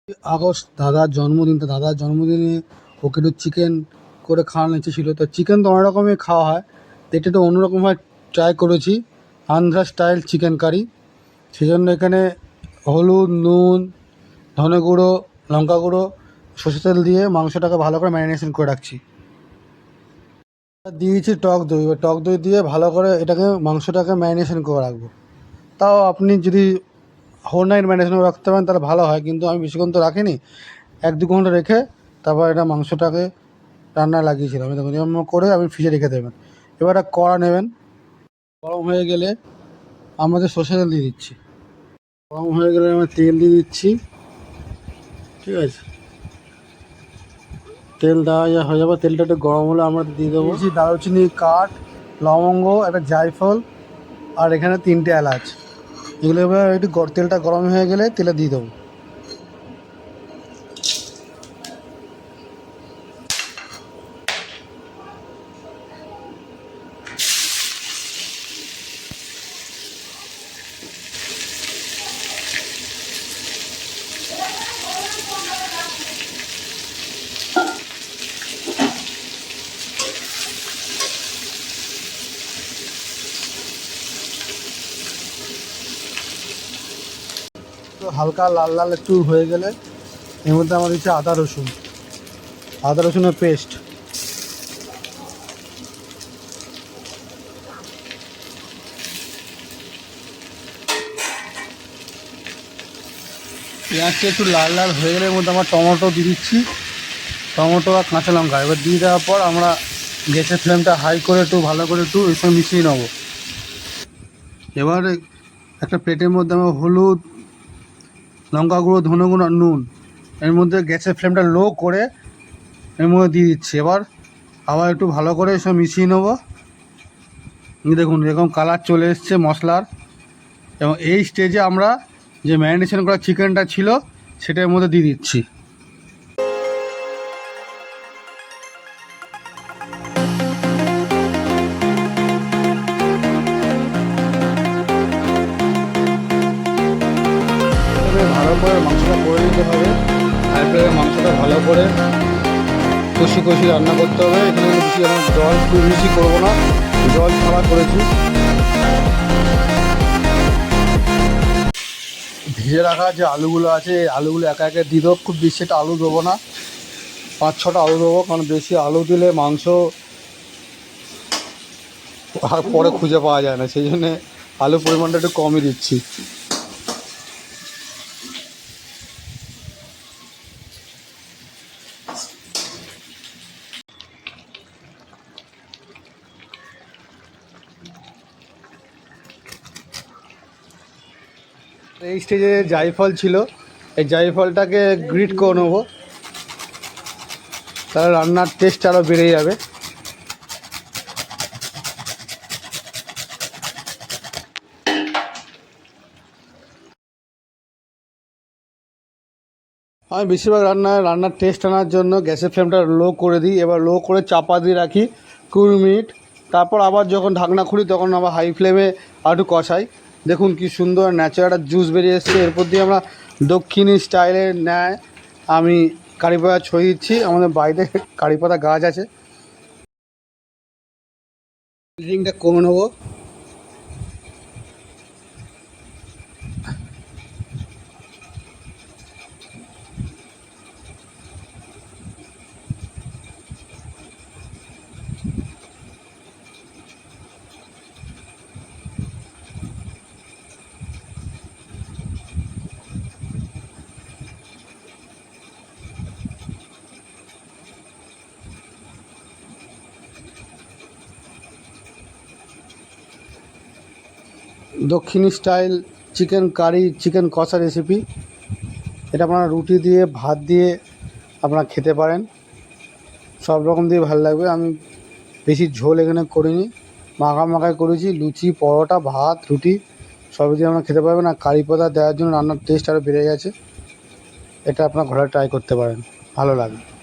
August দাদার জন্মদিন, তো দাদার জন্মদিনে ওকে একটু চিকেন করে খাওয়ানোর ইচ্ছে ছিল। তো চিকেন তো অনেক রকমের খাওয়া হয়, তো এটা একটু অন্যরকমভাবে ট্রাই করেছি, আন্ধ্রা স্টাইল চিকেন কারি। সেই জন্য এখানে হলুদ, নুন, ধনে গুঁড়ো, লঙ্কা গুঁড়ো, সর্ষের তেল দিয়ে মাংসটাকে ভালো করে ম্যারিনেশন করে রাখছি। দিয়েছি টক দই, এবার টক দই দিয়ে ভালো করে এটাকে মাংসটাকে ম্যারিনেশন করে রাখবো। তাও আপনি যদি হোল নাইট ম্যারিনেশন রাখতে পারেন তাহলে ভালো হয়, কিন্তু আমি বেশিক্ষণ তো রাখিনি, 1-2 ঘন্টা রেখে তারপর এটা মাংসটাকে রান্নায় লাগিয়েছিলাম। দেখুন এরকম করে আপনি ফ্রিজে রেখে দেবেন। এবার একটা কড়া নেবেন, গরম হয়ে গেলে আমাদের সর্ষের তেল দিয়ে দিচ্ছি। গরম হয়ে গেলে আমি তেল দিয়ে দিচ্ছি, ঠিক আছে। তেল দেওয়া হয়ে যাবে, তেলটা একটু গরম হলে আমরা দিয়ে দেবো দারুচিনি, কাঠ, লবঙ্গ, একটা জায়ফল, আর এখানে 3টে এলাচ। এগুলো এবার একটু তেলটা গরম হয়ে গেলে তেলে দিয়ে দেবো। তো হালকা লাল লাল একটু হয়ে গেলে এর মধ্যে আমার দিচ্ছে আদা রসুনের পেস্ট। পেঁয়াজটা একটু লাল লাল হয়ে গেলে এর মধ্যে আমার টমেটো দিয়ে দিচ্ছি, টমেটো আর কাঁচা লঙ্কা। এবার দিয়ে দেওয়ার পর আমরা গ্যাসের ফ্লেমটা হাই করে একটু ভালো করে একটু এর সঙ্গে মিশিয়ে নেবো। এবার একটা প্লেটের মধ্যে আমরা হলুদ, লঙ্কা গুঁড়ো, ধনে গুঁড়ো আর নুন এর মধ্যে গ্যাসের ফ্লেমটা লো করে এর মধ্যে দিয়ে দিচ্ছি। এবার আবার একটু ভালো করে সব মিশিয়ে নেবো। দেখুন এরকম কালার চলে এসছে মশলার, এবং এই স্টেজে আমরা যে ম্যারিনেশন করা চিকেনটা ছিল সেটার মধ্যে দিয়ে দিচ্ছি। ভালো করে মাংসটা করে নিতে হবে, তারপরে মাংসটা ভালো করে কষি কষি রান্না করতে হবে। এখানে বেশি আমার জল খুব বেশি করবো না, জল ছাড়া করেছি। ভেজে রাখা যে আলুগুলো আছে এই আলুগুলো একা একা দিয়ে দেবো, খুব বেশি একটা আলু দেবো না, 5-6টা আলু দেবো, কারণ বেশি আলু দিলে মাংস আর পরে খুঁজে পাওয়া যায় না, সেই জন্যে আলুর পরিমাণটা একটু কমই দিচ্ছি। এই স্টেজে জায়ফল ছিল, এই জায়ফলটাকে গ্রিট করে নেবো, তাহলে রান্নার টেস্ট আরও বেড়ে যাবে। আমি বেশিরভাগ রান্নার টেস্ট আনার জন্য গ্যাসের ফ্লেমটা লো করে দিই। এবার লো করে চাপা দিয়ে রাখি 20 মিনিট, তারপর আবার যখন ঢাকনা খুলি তখন আবার হাই ফ্লেমে আর একটু কষাই। দেখুন কি সুন্দর ন্যাচারাল একটা জুস বেরিয়ে এসছে। এরপর দিয়ে আমরা দক্ষিণী স্টাইলের ন্যায় আমি কারি পাতা ছড়িয়ে দিচ্ছি। আমাদের বাড়িতে কারি পাতা গাছ আছে। সিজনিংটা কমে নেবো। দক্ষিণী স্টাইল চিকেন কারি, চিকেন কষা রেসিপি। এটা আপনারা রুটি দিয়ে, ভাত দিয়ে আপনারা খেতে পারেন, সব রকম দিয়ে ভালো লাগবে। আমি বেশি ঝোল এখানে করিনি, মাখাই করেছি। লুচি, পরোটা, ভাত, রুটি সবই দিয়ে আপনারা খেতে পারবেন। আর কারি পাতা দেওয়ার জন্য রান্নার টেস্ট আরও বেড়ে গেছে। এটা আপনার ঘরে ট্রাই করতে পারেন, ভালো লাগবে।